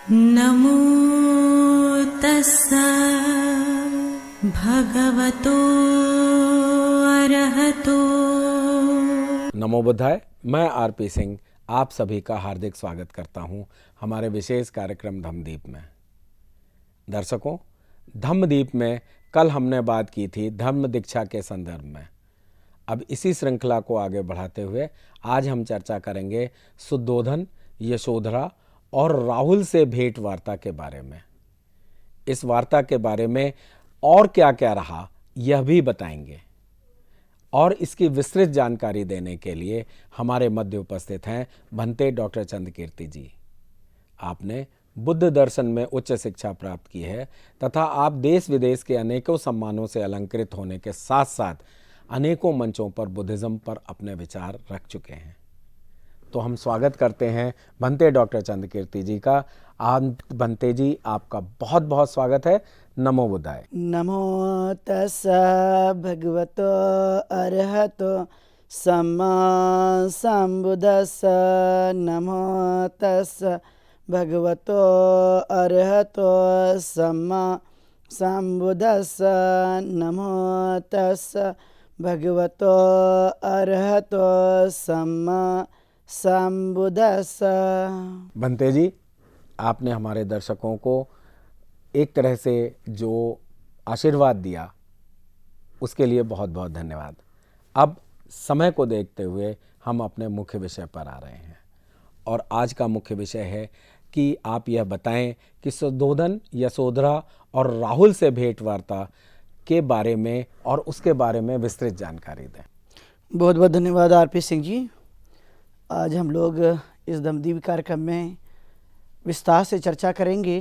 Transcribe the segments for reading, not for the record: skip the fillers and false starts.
नमो तस्सा भगवतो अरहतो। नमो बुद्धाय। मैं आरपी सिंह आप सभी का हार्दिक स्वागत करता हूं हमारे विशेष कार्यक्रम धम्मदीप में। दर्शकों, धम्मदीप में कल हमने बात की थी धर्म दीक्षा के संदर्भ में। अब इसी श्रृंखला को आगे बढ़ाते हुए आज हम चर्चा करेंगे शुद्धोधन, यशोधरा और राहुल से भेंट वार्ता के बारे में। इस वार्ता के बारे में और क्या क्या रहा यह भी बताएंगे और इसकी विस्तृत जानकारी देने के लिए हमारे मध्य उपस्थित हैं भंते डॉक्टर चंद्रकीर्ति जी। आपने बुद्ध दर्शन में उच्च शिक्षा प्राप्त की है तथा आप देश विदेश के अनेकों सम्मानों से अलंकृत होने के साथ साथ अनेकों मंचों पर बुद्धिज्म पर अपने विचार रख चुके हैं। तो हम स्वागत करते हैं भंते डॉक्टर चंद्रकीर्ति जी का। भंते जी, आपका बहुत बहुत स्वागत है। नमो बुद्धाय। नमो तस्सा भगवतो अरहतो सम्मा संबुद्दस्सा। नमो तस्सा भगवतो अरहतो सम्मा संबुद्दस्सा। नमो तस्सा भगवतो अरहतो सम्मा संबुद्दस्सा। भंते जी, आपने हमारे दर्शकों को एक तरह से जो आशीर्वाद दिया उसके लिए बहुत बहुत धन्यवाद। अब समय को देखते हुए हम अपने मुख्य विषय पर आ रहे हैं और आज का मुख्य विषय है कि आप यह बताएं कि शुद्धोधन, यशोधरा और राहुल से भेंट वार्ता के बारे में और उसके बारे में विस्तृत जानकारी दें। बहुत बहुत धन्यवाद आरपी सिंह जी। आज हम लोग इस धम्मदीप कार्यक्रम में विस्तार से चर्चा करेंगे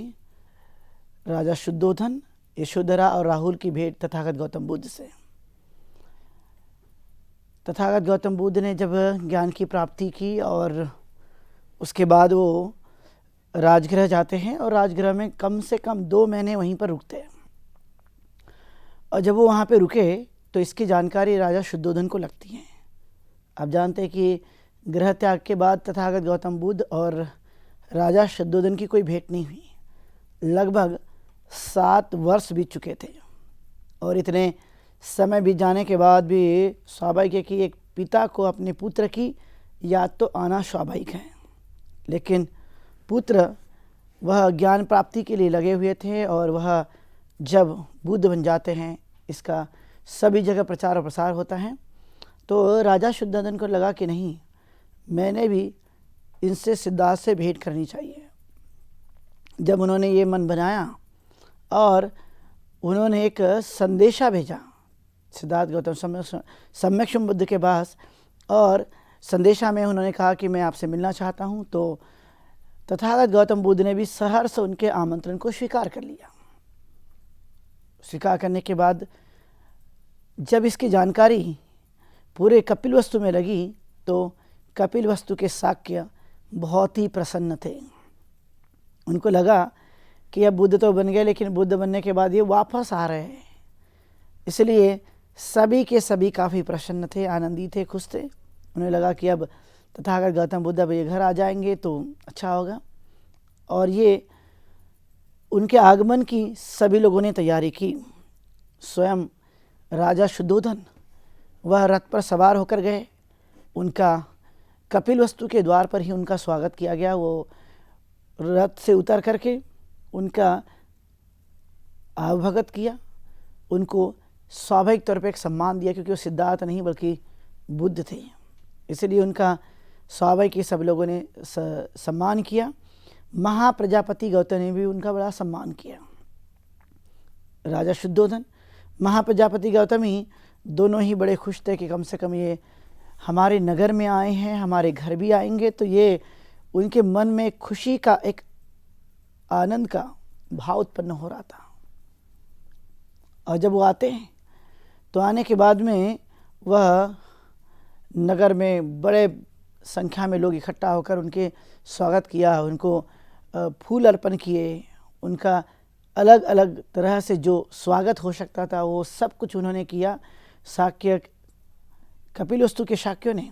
राजा शुद्धोधन, यशोधरा और राहुल की भेंट तथागत गौतम बुद्ध से। तथागत गौतम बुद्ध ने जब ज्ञान की प्राप्ति की और उसके बाद वो राजगृह जाते हैं और राजगृह में कम से कम 2 महीने वहीं पर रुकते हैं। और जब वो वहाँ पे रुके तो इसकी जानकारी राजा शुद्धोधन को लगती है। आप जानते हैं कि गृह त्याग के बाद तथागत गौतम बुद्ध और राजा शुद्धोधन की कोई भेंट नहीं हुई। लगभग 7 वर्ष बीत चुके थे और इतने समय बीत जाने के बाद भी स्वाभाविक है कि एक पिता को अपने पुत्र की याद तो आना स्वाभाविक है, लेकिन पुत्र वह ज्ञान प्राप्ति के लिए लगे हुए थे और वह जब बुद्ध बन जाते हैं इसका सभी जगह प्रचार और प्रसार होता है। तो राजा शुद्धोधन को लगा कि नहीं, मैंने भी इनसे सिद्धार्थ से भेंट करनी चाहिए। जब उन्होंने ये मन बनाया और उन्होंने एक संदेशा भेजा सिद्धार्थ गौतम सम्यक बुद्ध के पास और संदेशा में उन्होंने कहा कि मैं आपसे मिलना चाहता हूँ। तो तथागत गौतम बुद्ध ने भी सहर्ष उनके आमंत्रण को स्वीकार कर लिया। स्वीकार करने के बाद जब इसकी जानकारी पूरे कपिलवस्तु में लगी तो कपिलवस्तु के शाक्य बहुत ही प्रसन्न थे। उनको लगा कि अब बुद्ध तो बन गए, लेकिन बुद्ध बनने के बाद ये वापस आ रहे हैं, इसलिए सभी के सभी काफ़ी प्रसन्न थे, आनंदित थे, खुश थे। उन्हें लगा कि अब तथागत गौतम बुद्ध अब ये घर आ जाएंगे तो अच्छा होगा। और ये उनके आगमन की सभी लोगों ने तैयारी की। स्वयं राजा शुद्धोधन वह रथ पर सवार होकर गए। उनका कपिलवस्तु के द्वार पर ही उनका स्वागत किया गया। वो रथ से उतर करके उनका आवभगत किया, उनको स्वाभाविक तौर पर एक सम्मान दिया, क्योंकि वो सिद्धार्थ नहीं बल्कि बुद्ध थे, इसलिए उनका स्वाभाविक ही सब लोगों ने सम्मान किया। महाप्रजापति गौतम ने भी उनका बड़ा सम्मान किया। राजा शुद्धोधन, महाप्रजापति गौतम ही दोनों ही बड़े खुश थे कि कम से कम ये हमारे नगर में आए हैं, हमारे घर भी आएंगे। तो ये उनके मन में खुशी का, एक आनंद का भाव उत्पन्न हो रहा था। और जब वो आते हैं तो आने के बाद में वह नगर में बड़े संख्या में लोग इकट्ठा होकर उनके स्वागत किया, उनको फूल अर्पण किए, उनका अलग अलग तरह से जो स्वागत हो सकता था वो सब कुछ उन्होंने किया। शाक्य कपिलवस्तु के शाक्यों ने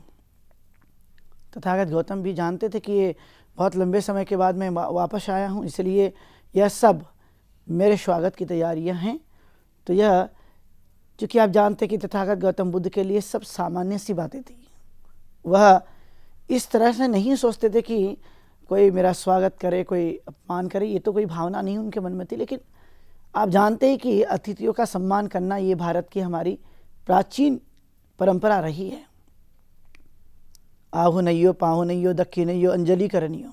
तथागत गौतम भी जानते थे कि ये बहुत लंबे समय के बाद मैं वापस आया हूँ, इसलिए यह सब मेरे स्वागत की तैयारियां हैं। तो यह, चूँकि आप जानते कि तथागत गौतम बुद्ध के लिए सब सामान्य सी बातें थी। वह इस तरह से नहीं सोचते थे कि कोई मेरा स्वागत करे, कोई अपमान करे, ये तो कोई भावना नहीं उनके मन में थी। लेकिन आप जानते हैं कि अतिथियों का सम्मान करना ये भारत की हमारी प्राचीन परंपरा रही है। आहुनइयो पाहुनइयो दक्षिणइयो अंजलि करनियो,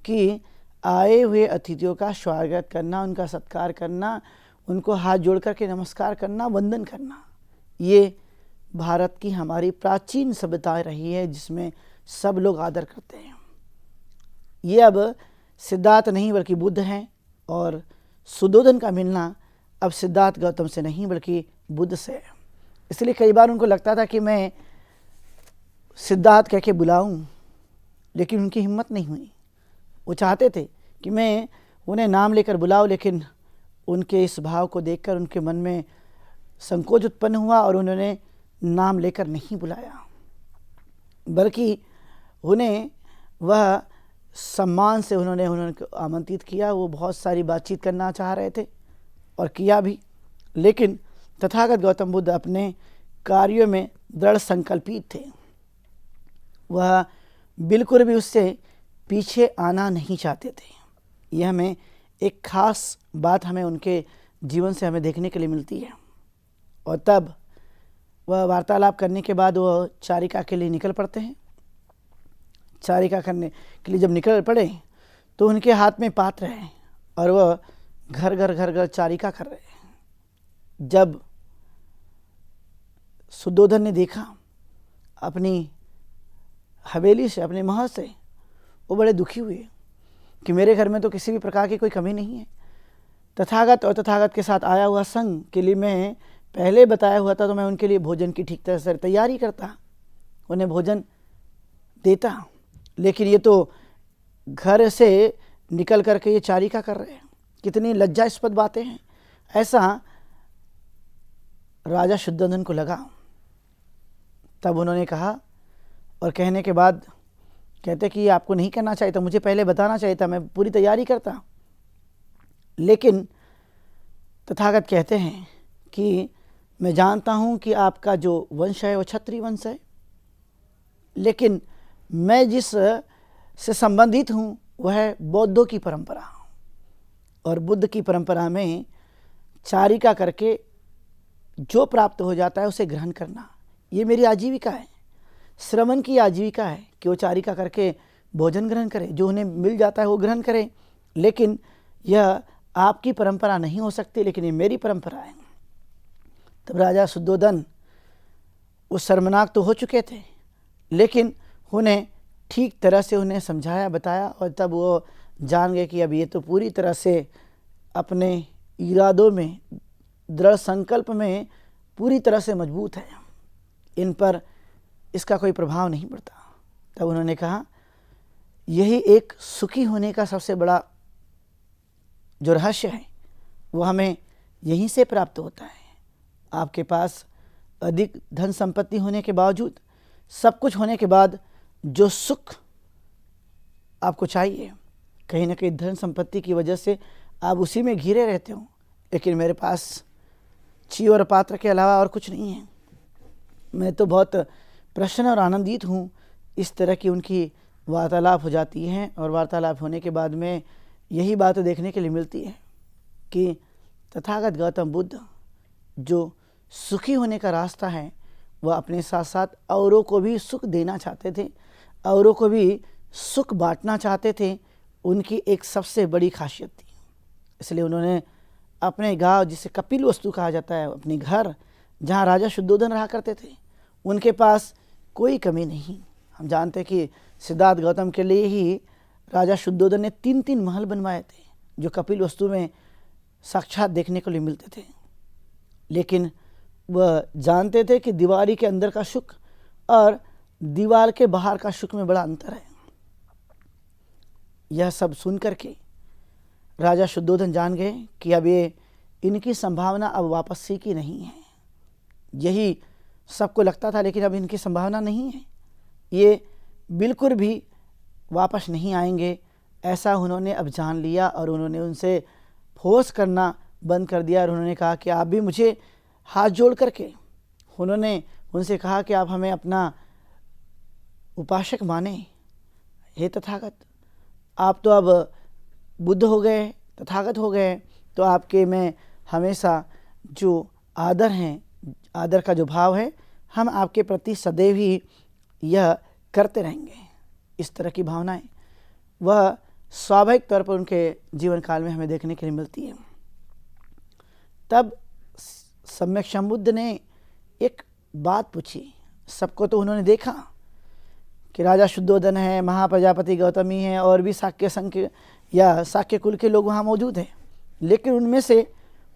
कि आए हुए अतिथियों का स्वागत करना, उनका सत्कार करना, उनको हाथ जोड़ करके नमस्कार करना, वंदन करना, ये भारत की हमारी प्राचीन सभ्यता रही है जिसमें सब लोग आदर करते हैं। ये अब सिद्धार्थ नहीं बल्कि बुद्ध हैं, और सुद्धोधन का मिलना अब सिद्धार्थ गौतम से नहीं बल्कि बुद्ध से है। इसलिए कई बार उनको लगता था कि मैं सिद्धार्थ कह के बुलाऊं, लेकिन उनकी हिम्मत नहीं हुई। वो चाहते थे कि मैं उन्हें नाम लेकर बुलाऊं, लेकिन उनके इस भाव को देखकर उनके मन में संकोच उत्पन्न हुआ और उन्होंने नाम लेकर नहीं बुलाया, बल्कि उन्हें वह सम्मान से उन्होंने आमंत्रित किया। वो बहुत सारी बातचीत करना चाह रहे थे और किया भी, लेकिन तथागत गौतम बुद्ध अपने कार्यों में दृढ़ संकल्पित थे। वह बिल्कुल भी उससे पीछे आना नहीं चाहते थे। यह हमें एक खास बात हमें उनके जीवन से हमें देखने के लिए मिलती है। और तब वह वार्तालाप करने के बाद वह चारिका के लिए निकल पड़ते हैं। चारिका करने के लिए जब निकल पड़े तो उनके हाथ में पात्र है और वह घर घर चारिका कर रहे हैं। जब सुद्धोधन ने देखा अपनी हवेली से, अपने महल से, वो बड़े दुखी हुए कि मेरे घर में तो किसी भी प्रकार की कोई कमी नहीं है। तथागत और तथागत के साथ आया हुआ संघ के लिए मैं पहले बताया हुआ था, तो मैं उनके लिए भोजन की ठीक तरह से तैयारी करता, उन्हें भोजन देता, लेकिन ये तो घर से निकल करके ये चारिका कर रहे हैं। कितनी लज्जास्पद बातें हैं। ऐसा राजा शुद्धोधन को लगा। तब उन्होंने कहा, और कहने के बाद कहते कि ये आपको नहीं करना चाहिए था, मुझे पहले बताना चाहिए था, मैं पूरी तैयारी करता। लेकिन तथागत कहते हैं कि मैं जानता हूँ कि आपका जो वंश है वो क्षत्रिय वंश है, लेकिन मैं जिस से संबंधित हूँ वह है बौद्धों की परंपरा, और बुद्ध की परंपरा में चारिका करके जो प्राप्त हो जाता है उसे ग्रहण करना, ये मेरी आजीविका है। श्रमण की आजीविका है कि वो चारिका करके भोजन ग्रहण करें, जो उन्हें मिल जाता है वो ग्रहण करें। लेकिन यह आपकी परंपरा नहीं हो सकती, लेकिन ये मेरी परंपरा है। तब राजा शुद्धोधन वो शर्मनाक तो हो चुके थे, लेकिन उन्हें ठीक तरह से उन्हें समझाया, बताया, और तब वो जान गए कि अब ये तो पूरी तरह से अपने इरादों में, दृढ़ संकल्प में पूरी तरह से मजबूत है, इन पर इसका कोई प्रभाव नहीं पड़ता। तब उन्होंने कहा, यही एक सुखी होने का सबसे बड़ा जो रहस्य है वो हमें यहीं से प्राप्त होता है। आपके पास अधिक धन संपत्ति होने के बावजूद, सब कुछ होने के बाद जो सुख आपको चाहिए, कहीं ना कहीं धन संपत्ति की वजह से आप उसी में घिरे रहते हो। लेकिन मेरे पास ची और पात्र के अलावा और कुछ नहीं है। मैं तो बहुत प्रसन्न और आनंदित हूँ। इस तरह की उनकी वार्तालाप हो जाती हैं, और वार्तालाप होने के बाद में यही बात देखने के लिए मिलती है कि तथागत गौतम बुद्ध जो सुखी होने का रास्ता है, वह अपने साथ साथ औरों को भी सुख देना चाहते थे, औरों को भी सुख बांटना चाहते थे। उनकी एक सबसे बड़ी खासियत थी। इसलिए उन्होंने अपने गांव, जिसे कपिल वस्तु कहा जाता है, अपने घर जहां राजा शुद्धोधन रहा करते थे, उनके पास कोई कमी नहीं। हम जानते हैं कि सिद्धार्थ गौतम के लिए ही राजा शुद्धोधन ने 3-3 महल बनवाए थे, जो कपिल वस्तु में साक्षात देखने को लिए मिलते थे। लेकिन वह जानते थे कि दीवारी के अंदर का सुख और दीवार के बाहर का सुख में बड़ा अंतर है। यह सब सुन करके राजा शुद्धोधन जान गए कि अब ये इनकी संभावना अब वापसी की नहीं है। यही सबको लगता था, लेकिन अब इनकी संभावना नहीं है, ये बिल्कुल भी वापस नहीं आएंगे ऐसा उन्होंने अब जान लिया और उन्होंने उनसे फोर्स करना बंद कर दिया और उन्होंने कहा कि आप भी मुझे हाथ जोड़ करके उन्होंने उनसे कहा कि आप हमें अपना उपासक माने। हे तथागत, आप तो अब बुद्ध हो गए, तथागत हो गए, तो आपके में हमेशा जो आदर हैं, आदर का जो भाव है, हम आपके प्रति सदैव ही यह करते रहेंगे। इस तरह की भावनाएं वह स्वाभाविक तौर पर उनके जीवन काल में हमें देखने के लिए मिलती है। तब सम्यक संबुद्ध ने एक बात पूछी। सबको तो उन्होंने देखा कि राजा शुद्धोधन है, महाप्रजापति गौतमी है और भी शाक्य संघ या शाक्य कुल के लोग वहाँ मौजूद हैं, लेकिन उनमें से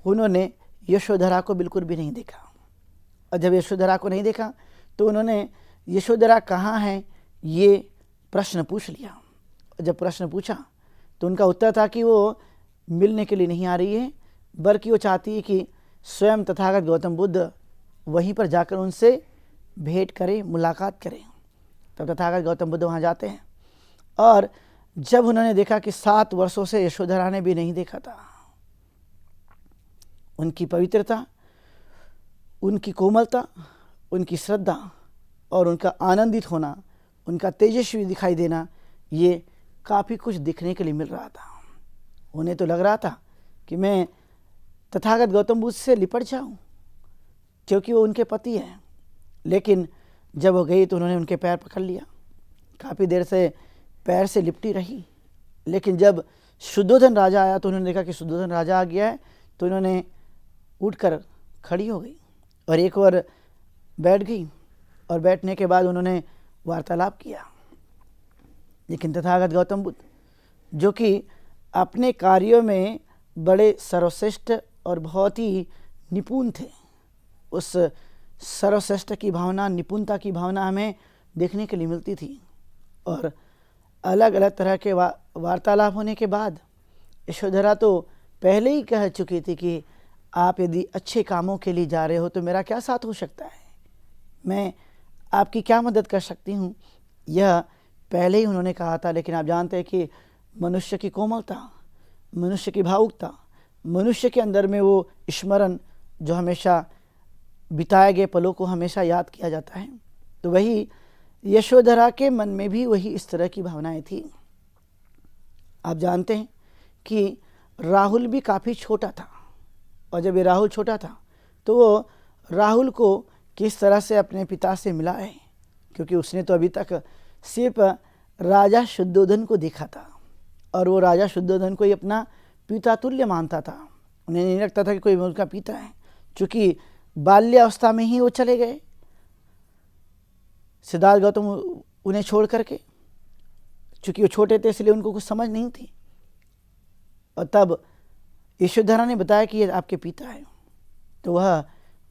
उन्होंने यशोधरा को बिल्कुल भी नहीं देखा। और जब यशोधरा को नहीं देखा तो उन्होंने यशोधरा कहाँ है ये प्रश्न पूछ लिया। जब प्रश्न पूछा तो उनका उत्तर था कि वो मिलने के लिए नहीं आ रही है, बल्कि वो चाहती है कि स्वयं तथागत गौतम बुद्ध वहीं पर जाकर उनसे भेंट करें, मुलाकात करें। तब तथागत गौतम बुद्ध वहाँ जाते हैं और जब उन्होंने देखा कि 7 वर्षों से यशोधरा ने भी नहीं देखा था, उनकी पवित्रता, उनकी कोमलता, उनकी श्रद्धा और उनका आनंदित होना, उनका तेजस्वी दिखाई देना, ये काफ़ी कुछ दिखने के लिए मिल रहा था। उन्हें तो लग रहा था कि मैं तथागत गौतम बुद्ध से लिपट जाऊं, क्योंकि वो उनके पति हैं। लेकिन जब वो गई तो उन्होंने उनके पैर पकड़ लिया। काफ़ी देर से पैर से लिपटी रही, लेकिन जब शुद्धोधन राजा आया तो उन्होंने देखा कि शुद्धोधन राजा आ गया है, तो उन्होंने उठकर खड़ी हो गई और एक बार बैठ गई और बैठने के बाद उन्होंने वार्तालाप किया। लेकिन तथागत गौतम बुद्ध, जो कि अपने कार्यों में बड़े सर्वश्रेष्ठ और बहुत ही निपुण थे, उस सर्वश्रेष्ठ की भावना, निपुणता की भावना हमें देखने के लिए मिलती थी। और अलग अलग तरह के वार्तालाप होने के बाद यशोधरा तो पहले ही कह चुकी थी कि आप यदि अच्छे कामों के लिए जा रहे हो तो मेरा क्या साथ हो सकता है, मैं आपकी क्या मदद कर सकती हूँ, यह पहले ही उन्होंने कहा था। लेकिन आप जानते हैं कि मनुष्य की कोमलता, मनुष्य की भावुकता, मनुष्य के अंदर में वो स्मरण जो हमेशा बिताए गए पलों को हमेशा याद किया जाता है, तो वही यशोधरा के मन में भी वही इस तरह की भावनाएं थी। आप जानते हैं कि राहुल भी काफ़ी छोटा था, और जब ये राहुल छोटा था तो वो राहुल को किस तरह से अपने पिता से मिला है, क्योंकि उसने तो अभी तक सिर्फ राजा शुद्धोधन को देखा था और वो राजा शुद्धोधन को ही अपना पिता तुल्य मानता था। उन्हें नहीं लगता था कि कोई उनका पिता है, क्योंकि बाल्यावस्था में ही वो चले गए सिद्धार्थ गौतम उन्हें छोड़ करके, चूँकि वो छोटे थे इसलिए उनको कुछ समझ नहीं थी। और तब यशोधरा ने बताया कि ये आपके पिता है, तो वह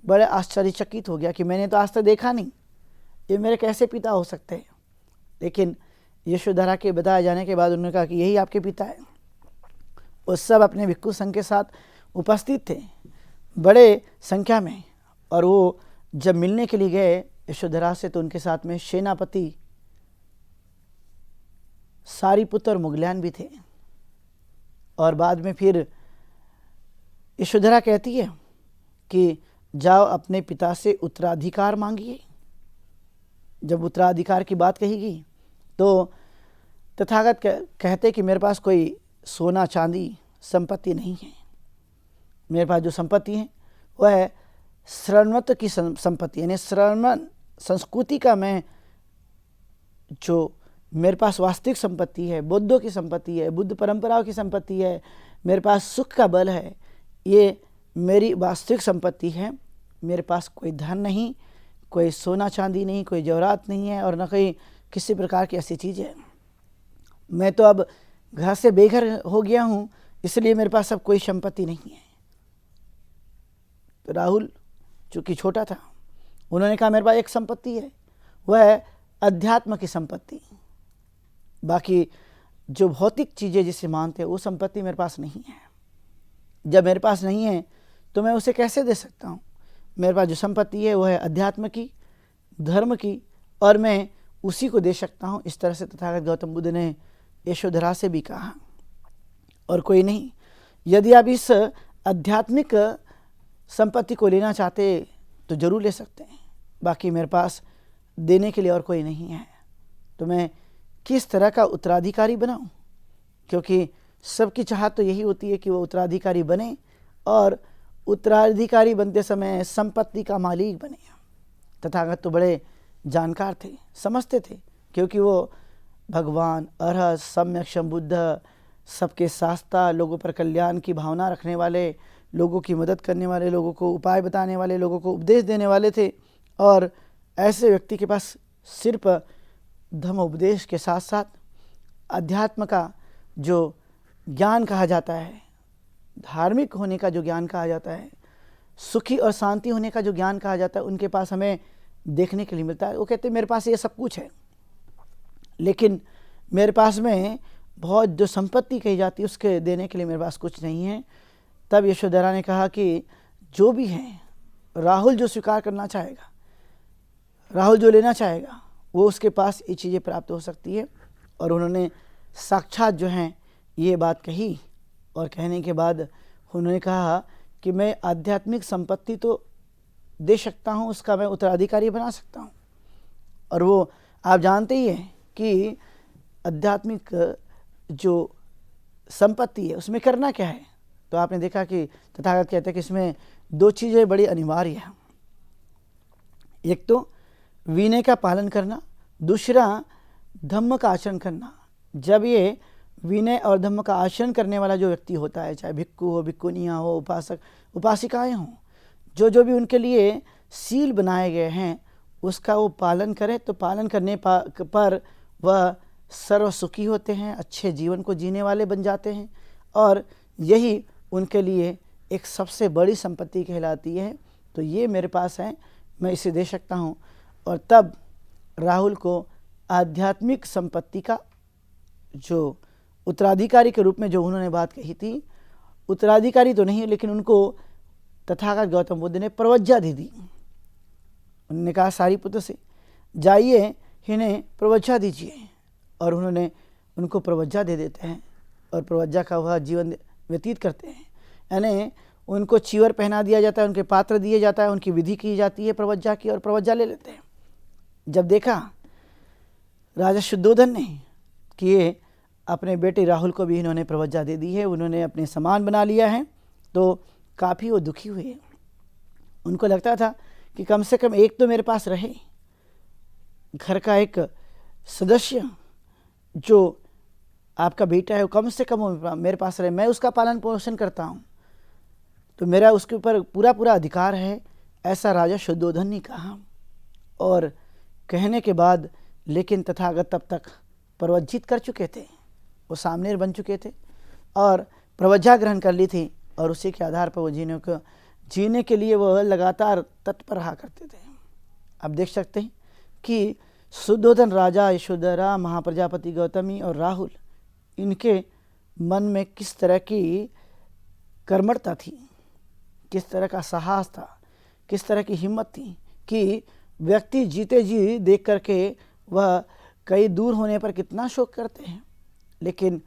बड़े आश्चर्यचकित हो गया कि मैंने तो आज तक देखा नहीं, ये मेरे कैसे पिता हो सकते हैं। लेकिन यशोधरा के बताए जाने के बाद उन्होंने कहा कि यही आपके पिता है। वो सब अपने भिक्षु संघ के साथ उपस्थित थे बड़े संख्या में, और वो जब मिलने के लिए गए यशोधरा से तो उनके साथ में सेनापति सारीपुत्र और मुगलैन भी थे। और बाद में फिर यशोधरा कहती है कि जाओ अपने पिता से उत्तराधिकार मांगिए। जब उत्तराधिकार की बात कही गई तो तथागत कहते कि मेरे पास कोई सोना चांदी संपत्ति नहीं है, मेरे पास जो संपत्ति है वह है श्रवणत्व की संपत्ति, यानी श्रवण संस्कृति का मैं जो मेरे पास वास्तविक संपत्ति है, बुद्धों की संपत्ति है, बुद्ध परंपराओं की संपत्ति है, मेरे पास सुख का बल है, ये मेरी वास्तविक संपत्ति है। मेरे पास कोई धन नहीं, कोई सोना चांदी नहीं, कोई जवाहरात नहीं है और न कोई किसी प्रकार की ऐसी चीज़ है। मैं तो अब घर से बेघर हो गया हूँ, इसलिए मेरे पास अब कोई संपत्ति नहीं है। तो राहुल चूँकि छोटा था, उन्होंने कहा मेरे पास एक संपत्ति है, वह है अध्यात्म की संपत्ति। बाकी जो भौतिक चीज़ें जिसे मानते हैं वो संपत्ति मेरे पास नहीं है। जब मेरे पास नहीं है तो मैं उसे कैसे दे सकता हूँ। मेरे पास जो संपत्ति है वह है अध्यात्म की, धर्म की, और मैं उसी को दे सकता हूँ। इस तरह से तथागत गौतम बुद्ध ने यशोधरा से भी कहा, और कोई नहीं। यदि आप इस आध्यात्मिक संपत्ति को लेना चाहते तो जरूर ले सकते हैं, बाकी मेरे पास देने के लिए और कोई नहीं है। तो मैं किस तरह का उत्तराधिकारी बनाऊं? क्योंकि सबकी चाहत तो यही होती है कि वो उत्तराधिकारी बने, और उत्तराधिकारी बनते समय संपत्ति का मालिक बने। तथागत तो बड़े जानकार थे, समझते थे, क्योंकि वो भगवान, अरहत, सम्यक संबुद्ध, सबके शास्ता, लोगों पर कल्याण की भावना रखने वाले, लोगों की मदद करने वाले, लोगों को उपाय बताने वाले, लोगों को उपदेश देने वाले थे। और ऐसे व्यक्ति के पास सिर्फ धर्म उपदेश के साथ साथ अध्यात्म का जो ज्ञान कहा जाता है, धार्मिक होने का जो ज्ञान कहा जाता है, सुखी और शांति होने का जो ज्ञान कहा जाता है, उनके पास हमें देखने के लिए मिलता है। वो कहते हैं मेरे पास ये सब कुछ है, लेकिन मेरे पास में बहुत जो संपत्ति कही जाती है उसके देने के लिए मेरे पास कुछ नहीं है। तब यशोधरा ने कहा कि जो भी है, राहुल जो स्वीकार करना चाहेगा, राहुल जो लेना चाहेगा, वो उसके पास ये चीज़ें प्राप्त हो सकती है। और उन्होंने साक्षात जो हैं ये बात कही, और कहने के बाद उन्होंने कहा कि मैं आध्यात्मिक संपत्ति तो दे सकता हूँ, उसका मैं उत्तराधिकारी बना सकता हूँ। और वो आप जानते ही हैं कि आध्यात्मिक जो संपत्ति है उसमें करना क्या है। तो आपने देखा कि तथागत कहते हैं कि इसमें दो चीज़ें बड़ी अनिवार्य हैं। एक तो विनय का पालन करना, दूसरा धम्म का आचरण करना। जब ये विनय और धम्म का आचरण करने वाला जो व्यक्ति होता है, चाहे भिक्खु हो, भिक्खुनियाँ हो, उपासक उपासिकाएँ हों, जो भी उनके लिए सील बनाए गए हैं उसका वो पालन करे, तो पालन करने पर वह सर्व सुखी होते हैं, अच्छे जीवन को जीने वाले बन जाते हैं, और यही उनके लिए एक सबसे बड़ी संपत्ति कहलाती है। तो ये मेरे पास है, मैं इसे दे सकता हूँ। और तब राहुल को आध्यात्मिक संपत्ति का जो उत्तराधिकारी के रूप में जो उन्होंने बात कही थी, उत्तराधिकारी तो नहीं लेकिन उनको तथागत गौतम बुद्ध ने प्रवज्जा दे दी। उन्होंने कहा सारिपुत्र से, जाइए इन्हें प्रवज्जा दीजिए, और उन्होंने उनको प्रवज्जा दे देते हैं और प्रवज्जा का वह जीवन व्यतीत करते हैं। यानी उनको चीवर पहना दिया जाता है, उनके पात्र दिए जाता है, उनकी विधि की जाती है प्रवज्जा की, और प्रवज्जा ले लेते हैं। जब देखा राजा शुद्धोधन ने कि ये अपने बेटे राहुल को भी इन्होंने प्रवज्जा दे दी है, उन्होंने अपने समान बना लिया है, तो काफ़ी वो दुखी हुए। उनको लगता था कि कम से कम एक तो मेरे पास रहे, घर का एक सदस्य जो आपका बेटा है वो कम से कम मेरे पास रहे, मैं उसका पालन पोषण करता हूँ, तो मेरा उसके ऊपर पूरा अधिकार है, ऐसा राजा शुद्धोधन ने कहा। और कहने के बाद लेकिन तथागत तब तक प्रवज्जित कर चुके थे, वो सामने बन चुके थे और प्रवज्जा ग्रहण कर ली थी, और उसी के आधार पर वो जीने के लिए वह लगातार तत्पर रहा करते थे। आप देख सकते हैं कि शुद्धोधन, राजा, यशोधरा, महाप्रजापति गौतमी और राहुल, इनके मन में किस तरह की कर्मठता थी, किस तरह का साहस था, किस तरह की हिम्मत थी कि व्यक्ति जीते जी देख करके वह कई दूर होने पर कितना शोक करते हैं। लेकिन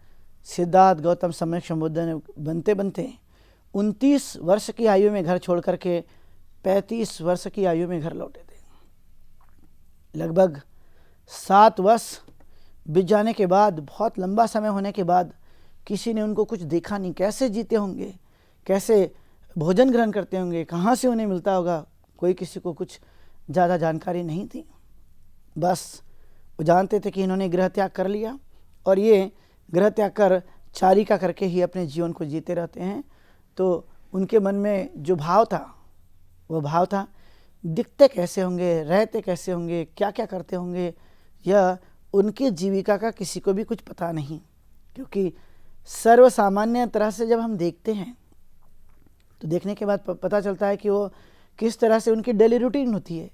सिद्धार्थ गौतम सम्यक संबुद्ध ने बनते बनते 29 वर्ष की आयु में घर छोड़ करके 35 वर्ष की आयु में घर लौटे थे। लगभग 7 वर्ष बीत जाने के बाद, बहुत लंबा समय होने के बाद, किसी ने उनको कुछ देखा नहीं, कैसे जीते होंगे, कैसे भोजन ग्रहण करते होंगे, कहाँ से उन्हें मिलता होगा, कोई किसी को कुछ ज़्यादा जानकारी नहीं थी। बस वो जानते थे कि इन्होंने गृह त्याग कर लिया, और ये गृह त्याग कर चारिका करके ही अपने जीवन को जीते रहते हैं। तो उनके मन में जो भाव था, वो भाव था दिखते कैसे होंगे, रहते कैसे होंगे, क्या क्या करते होंगे, यह उनकी जीविका का किसी को भी कुछ पता नहीं। क्योंकि सर्वसामान्य तरह से जब हम देखते हैं तो देखने के बाद पता चलता है कि वो किस तरह से उनकी डेली रूटीन होती है,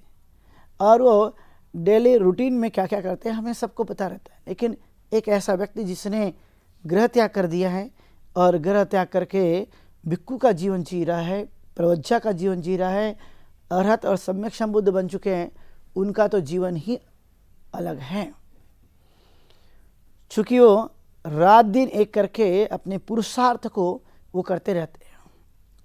और वो डेली रूटीन में क्या क्या करते हैं हमें सबको पता रहता है। लेकिन एक ऐसा व्यक्ति जिसने गृह त्याग कर दिया है, और गृह त्याग करके भिक्खु का जीवन जी रहा है, प्रवज्जा का जीवन जी रहा है, अरहत और सम्यक संबुद्ध बन चुके हैं, उनका तो जीवन ही अलग है। चूँकि वो रात दिन एक करके अपने पुरुषार्थ को वो करते रहते हैं,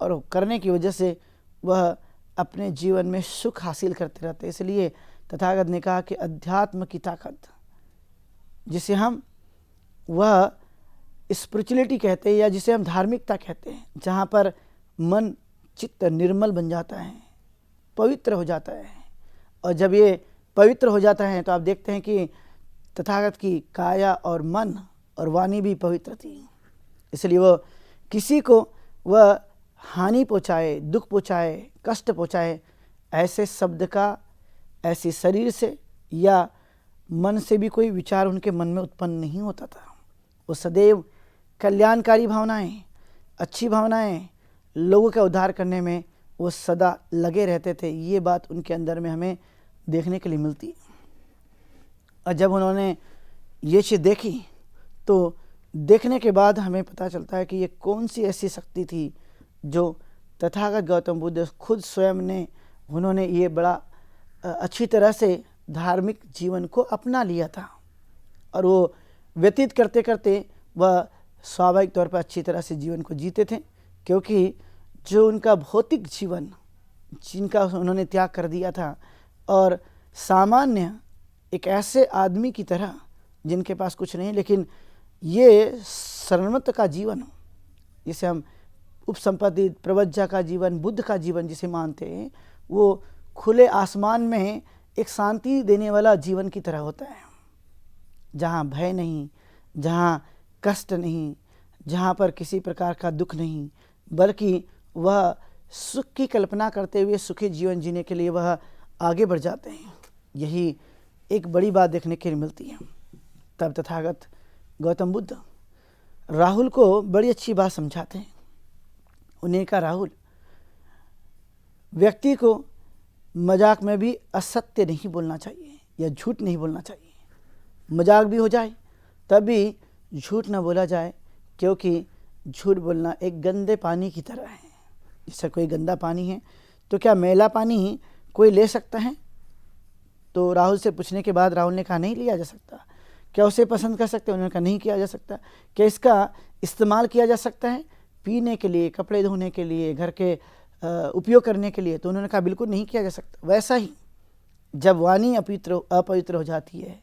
और करने की वजह से वह अपने जीवन में सुख हासिल करते रहते हैं। इसलिए तथागत ने कहा कि अध्यात्म की ताकत, जिसे हम वह स्पिरिचुअलिटी कहते हैं या जिसे हम धार्मिकता कहते हैं, जहाँ पर मन चित्त निर्मल बन जाता है, पवित्र हो जाता है। और जब ये पवित्र हो जाता है तो आप देखते हैं कि तथागत की काया और मन और वाणी भी पवित्र थी। इसलिए वह किसी को वह हानि पहुँचाए, दुख पहुँचाए, कष्ट पहुँचाए, ऐसे शब्द का, ऐसे शरीर से या मन से भी कोई विचार उनके मन में उत्पन्न नहीं होता था। वो सदैव कल्याणकारी भावनाएं, अच्छी भावनाएं, लोगों का उद्धार करने में वो सदा लगे रहते थे। ये बात उनके अंदर में हमें देखने के लिए मिलती है। और जब उन्होंने ये चीज़ देखी तो देखने के बाद हमें पता चलता है कि ये कौन सी ऐसी शक्ति थी जो तथागत गौतम बुद्ध खुद स्वयं ने, उन्होंने ये बड़ा अच्छी तरह से धार्मिक जीवन को अपना लिया था। और वो व्यतीत करते करते वह स्वाभाविक तौर पर अच्छी तरह से जीवन को जीते थे, क्योंकि जो उनका भौतिक जीवन जिनका उन्होंने त्याग कर दिया था, और सामान्य एक ऐसे आदमी की तरह जिनके पास कुछ नहीं, लेकिन ये शरणमत का जीवन, जिसे हम उपसंपत्ति प्रवज्जा का जीवन, बुद्ध का जीवन जिसे मानते हैं, वो खुले आसमान में एक शांति देने वाला जीवन की तरह होता है, जहाँ भय नहीं, जहाँ कष्ट नहीं, जहाँ पर किसी प्रकार का दुख नहीं, बल्कि वह सुख की कल्पना करते हुए सुखी जीवन जीने के लिए वह आगे बढ़ जाते हैं। यही एक बड़ी बात देखने के लिए मिलती है। तब तथागत गौतम बुद्ध राहुल को बड़ी अच्छी बात समझाते हैं। उन्हें कहा, राहुल, व्यक्ति को मजाक में भी असत्य नहीं बोलना चाहिए या झूठ नहीं बोलना चाहिए। मजाक भी हो जाए तब भी झूठ ना बोला जाए, क्योंकि झूठ बोलना एक गंदे पानी की तरह है। जैसे कोई गंदा पानी है तो क्या मैला पानी कोई ले सकता है? तो राहुल से पूछने के बाद राहुल ने कहा, नहीं लिया जा सकता। क्या उसे पसंद कर सकते हैं? उन्होंने कहा, नहीं किया जा सकता। क्या इसका इस्तेमाल किया जा सकता है पीने के लिए, कपड़े धोने के लिए, घर के उपयोग करने के लिए? तो उन्होंने कहा, बिल्कुल नहीं किया जा सकता। वैसा ही जब वाणी अपवित्र हो जाती है,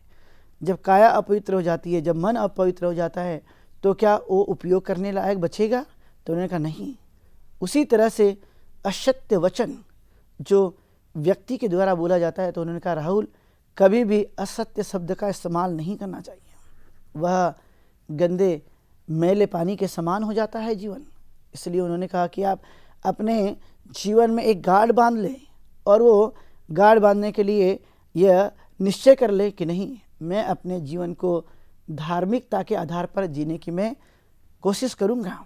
जब काया अपवित्र हो जाती है, जब मन अपवित्र हो जाता है, तो क्या वो उपयोग करने लायक बचेगा? तो उन्होंने कहा, नहीं। उसी तरह से असत्य वचन जो व्यक्ति के द्वारा बोला जाता है, तो उन्होंने कहा, राहुल, कभी भी असत्य शब्द का इस्तेमाल नहीं करना चाहिए। वह गंदे मैले पानी के समान हो जाता है जीवन। इसलिए उन्होंने कहा कि आप अपने जीवन में एक गाड़ बांध लें, और वो गाड़ बांधने के लिए यह निश्चय कर ले कि नहीं, मैं अपने जीवन को धार्मिकता के आधार पर जीने की मैं कोशिश करूँगा।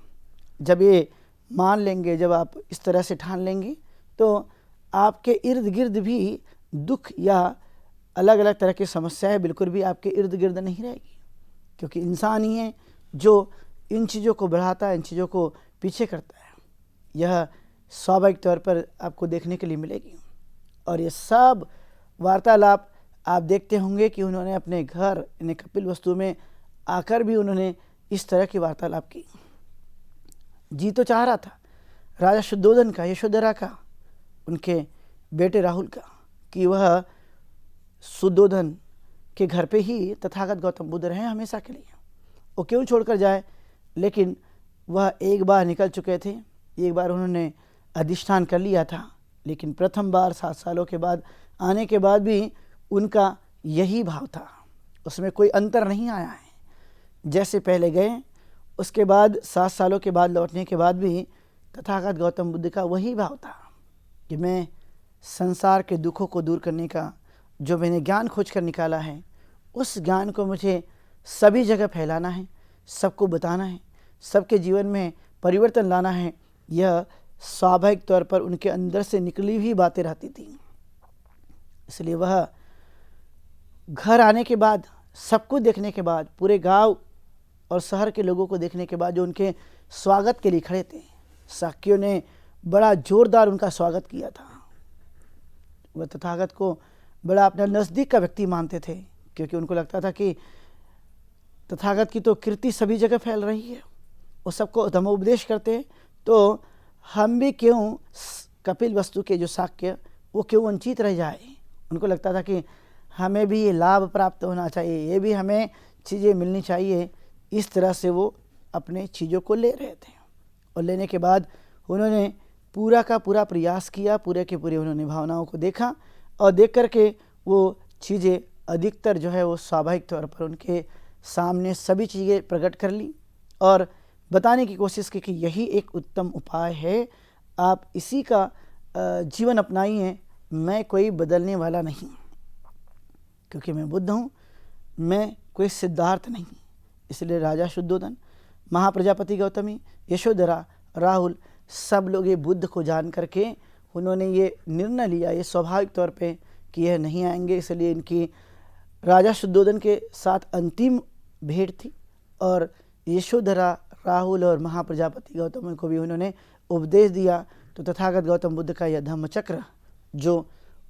जब ये मान लेंगे, जब आप इस तरह से ठान लेंगे, तो आपके इर्द गिर्द भी दुख या अलग अलग तरह की समस्याएं बिल्कुल भी आपके इर्द गिर्द नहीं रहेगी, क्योंकि इंसान ही है जो इन चीज़ों को बढ़ाता है, इन चीज़ों को पीछे करता है। यह स्वाभाविक तौर पर आपको देखने के लिए मिलेगी। और ये सब वार्तालाप आप देखते होंगे कि उन्होंने अपने घर यानी कपिल वस्तु में आकर भी उन्होंने इस तरह की वार्तालाप की। जी तो चाह रहा था राजा शुद्धोधन का, यशोधरा का, उनके बेटे राहुल का, कि वह शुद्धोधन के घर पे ही तथागत गौतम बुद्ध रहे हमेशा के लिए, वो क्यों छोड़कर जाए। लेकिन वह एक बार निकल चुके थे, एक बार उन्होंने अधिष्ठान कर लिया था, लेकिन प्रथम बार 7 सालों के बाद आने के बाद भी उनका यही भाव था, उसमें कोई अंतर नहीं आया है। जैसे पहले गए, उसके बाद 7 सालों के बाद लौटने के बाद भी तथागत गौतम बुद्ध का वही भाव था कि मैं संसार के दुखों को दूर करने का जो मैंने ज्ञान खोज कर निकाला है, उस ज्ञान को मुझे सभी जगह फैलाना है, सबको बताना है, सबके जीवन में परिवर्तन लाना है। यह स्वाभाविक तौर पर उनके अंदर से निकली हुई बातें रहती थी। इसलिए वह घर आने के बाद, सब कुछ देखने के बाद, पूरे गांव और शहर के लोगों को देखने के बाद जो उनके स्वागत के लिए खड़े थे, साकियों ने बड़ा जोरदार उनका स्वागत किया था। वह तथागत को बड़ा अपना नज़दीक का व्यक्ति मानते थे, क्योंकि उनको लगता था कि तथागत की तो कीर्ति सभी जगह फैल रही है, वो सबको धर्मोपदेश करते हैं, तो हम भी क्यों कपिल वस्तु के जो शाक्य वो क्यों वंचित रह जाए। उनको लगता था कि हमें भी ये लाभ प्राप्त होना चाहिए, ये भी हमें चीज़ें मिलनी चाहिए। इस तरह से वो अपने चीज़ों को ले रहे थे, और लेने के बाद उन्होंने पूरा का पूरा प्रयास किया, पूरे के पूरे उन्होंने भावनाओं को देखा, और देख कर के वो चीज़ें अधिकतर जो है वो स्वाभाविक तौर पर उनके सामने सभी चीज़ें प्रकट कर ली और बताने की कोशिश की कि यही एक उत्तम उपाय है, आप इसी का जीवन अपनाइए, मैं कोई बदलने वाला नहीं, क्योंकि मैं बुद्ध हूँ, मैं कोई सिद्धार्थ नहीं। इसलिए राजा शुद्धोधन, महाप्रजापति गौतमी, यशोधरा, राहुल सब लोग ये बुद्ध को जान करके उन्होंने ये निर्णय लिया, ये स्वाभाविक तौर पे कि यह नहीं आएंगे। इसलिए इनकी राजा शुद्धोधन के साथ अंतिम भेंट थी, और यशोधरा, राहुल और महाप्रजापति गौतम को भी उन्होंने उपदेश दिया। तो तथागत गौतम बुद्ध का यह धम्मचक्र जो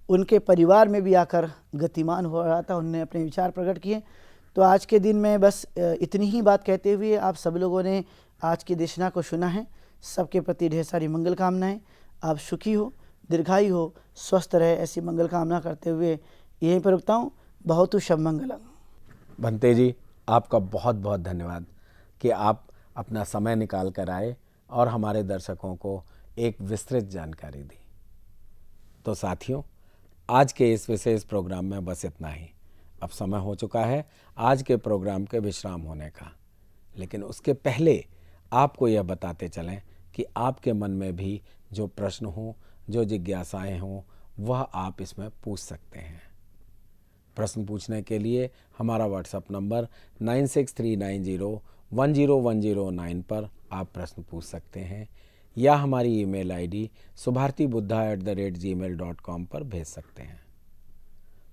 उनके परिवार में भी आकर गतिमान हो रहा था, उन्होंने अपने विचार प्रकट किए। तो आज के दिन में बस इतनी ही बात कहते हुए आप सब लोगों ने आज की देशना को सुना है। सबके प्रति ढेर सारी मंगल कामनाएं, आप सुखी हो, दीर्घायु हो, स्वस्थ रहे, ऐसी मंगल कामना करते हुए यहीं पर रुकता हूँ। बहुत शुभ मंगलम। भंते जी, आपका बहुत बहुत धन्यवाद कि आप अपना समय निकाल कर आए और हमारे दर्शकों को एक विस्तृत जानकारी दी। तो साथियों, आज के इस विशेष प्रोग्राम में बस इतना ही। अब समय हो चुका है आज के प्रोग्राम के विश्राम होने का, लेकिन उसके पहले आपको यह बताते चलें कि आपके मन में भी जो प्रश्न हों, जो जिज्ञासाएं हों, वह आप इसमें पूछ सकते हैं। प्रश्न पूछने के लिए हमारा व्हाट्सएप नंबर 9639010109 पर आप प्रश्न पूछ सकते हैं, या हमारी ईमेल आईडी subhartibuddha@gmail.com पर भेज सकते हैं।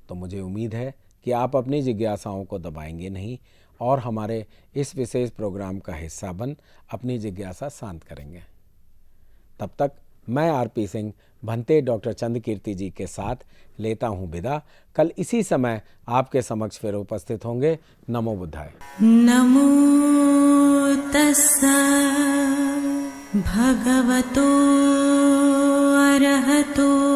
तो मुझे उम्मीद है कि आप अपनी जिज्ञासाओं को दबाएंगे नहीं और हमारे इस विशेष प्रोग्राम का हिस्सा बन अपनी जिज्ञासा शांत करेंगे। तब तक मैं आरपी सिंह भंते डॉक्टर चंद्रकीर्ति जी के साथ लेता हूँ विदा। कल इसी समय आपके समक्ष फिर उपस्थित होंगे। नमो बुद्धाय। नमो तस्सा भगवतो अरहतो